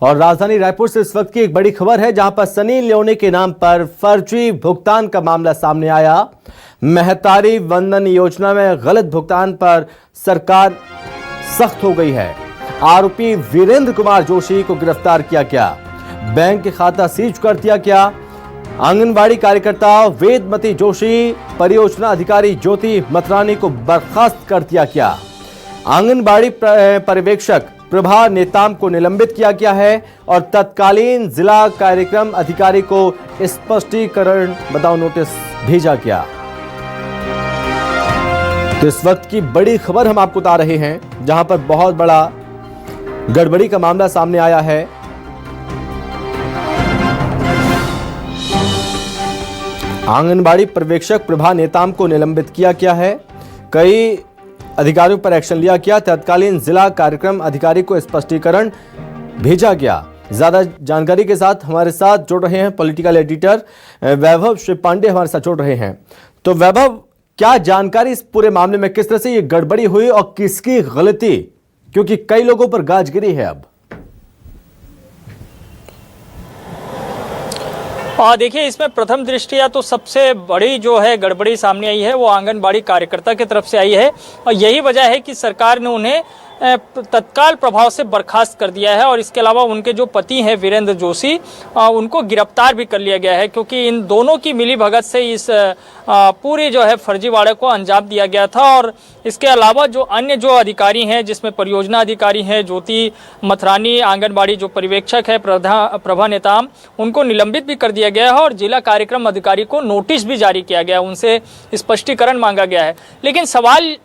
और राजधानी रायपुर से इस वक्त की एक बड़ी खबर है, जहां पर सनी लियोनी के नाम पर फर्जी भुगतान का मामला सामने आया। महतारी वंदन योजना में गलत भुगतान पर सरकार सख्त हो गई है। आरोपी वीरेंद्र कुमार जोशी को गिरफ्तार किया गया। बैंक के खाता सीज कर दिया गया। आंगनबाड़ी कार्यकर्ता वेदमती जोशी, परियोजना अधिकारी ज्योति मथरानी को बर्खास्त कर दिया गया। आंगनबाड़ी पर्यवेक्षक प्रभा नेताम को निलंबित किया गया है और तत्कालीन जिला कार्यक्रम अधिकारी को स्पष्टीकरण बताओ नोटिस भेजा गया। तो इस वक्त की बड़ी खबर हम आपको बता रहे हैं, जहां पर बहुत बड़ा गड़बड़ी का मामला सामने आया है। आंगनबाड़ी पर्यवेक्षक प्रभा नेताम को निलंबित किया गया है। कई अधिकारियों पर एक्शन लिया गया। तत्कालीन जिला कार्यक्रम अधिकारी को स्पष्टीकरण भेजा गया। ज्यादा जानकारी के साथ हमारे साथ जुड़ रहे हैं पॉलिटिकल एडिटर वैभव श्री पांडे हमारे साथ जुड़ रहे हैं। तो वैभव, क्या जानकारी इस पूरे मामले में, किस तरह से ये गड़बड़ी हुई और किसकी गलती, क्योंकि कई लोगों पर गाज गिरी है अब। देखिए, इसमें प्रथम दृष्टिया तो सबसे बड़ी जो है गड़बड़ी सामने आई है वो आंगनबाड़ी कार्यकर्ता की तरफ से आई है और यही वजह है कि सरकार ने उन्हें तत्काल प्रभाव से बर्खास्त कर दिया है। और इसके अलावा उनके जो पति हैं वीरेंद्र जोशी, उनको गिरफ्तार भी कर लिया गया है, क्योंकि इन दोनों की मिलीभगत से इस पूरी जो है फर्जीवाड़े को अंजाम दिया गया था। और इसके अलावा जो अन्य जो अधिकारी हैं, जिसमें परियोजना अधिकारी हैं ज्योति मथरानी, आंगनबाड़ी जो पर्यवेक्षक है प्रभा नेताम, उनको निलंबित भी कर दिया गया है और जिला कार्यक्रम अधिकारी को नोटिस भी जारी किया गया है, उनसे स्पष्टीकरण मांगा गया है। लेकिन सवाल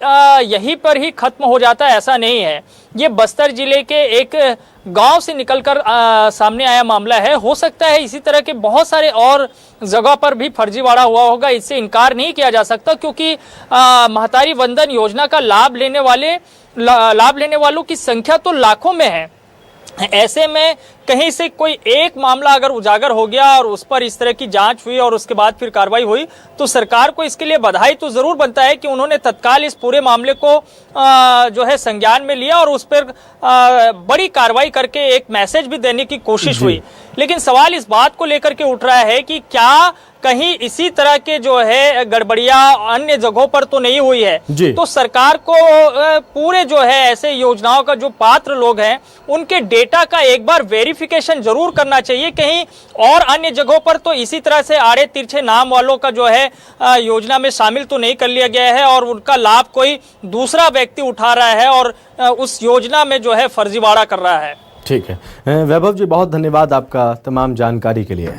यहीं पर ही खत्म हो जाता है, ऐसा नहीं है। ये बस्तर जिले के एक गांव से निकलकर सामने आया मामला है। हो सकता है इसी तरह के बहुत सारे और जगह पर भी फर्जीवाड़ा हुआ होगा, इससे इनकार नहीं किया जा सकता, क्योंकि महतारी वंदन योजना का लाभ लेने वालों की संख्या तो लाखों में है। ऐसे में कहीं से कोई एक मामला अगर उजागर हो गया और उस पर इस तरह की जांच हुई और उसके बाद फिर कार्रवाई हुई, तो सरकार को इसके लिए बधाई तो जरूर बनता है कि उन्होंने तत्काल इस पूरे मामले को जो है संज्ञान में लिया और उस पर बड़ी कार्रवाई करके एक मैसेज भी देने की कोशिश हुई। लेकिन सवाल इस बात को लेकर के उठ रहा है कि क्या कहीं इसी तरह के जो है गड़बड़ियां अन्य जगहों पर तो नहीं हुई है। तो सरकार को पूरे जो है ऐसे योजनाओं का जो पात्र लोग हैं उनके डेटा का एक बार वेरिफिकेशन जरूर करना चाहिए। कहीं और अन्य जगहों पर तो इसी तरह से आड़े तिरछे नाम वालों का जो है योजना में शामिल तो नहीं कर लिया गया है और उनका लाभ कोई दूसरा व्यक्ति उठा रहा है और उस योजना में जो है फर्जीवाड़ा कर रहा है। ठीक है वैभव जी, बहुत धन्यवाद आपका तमाम जानकारी के लिए।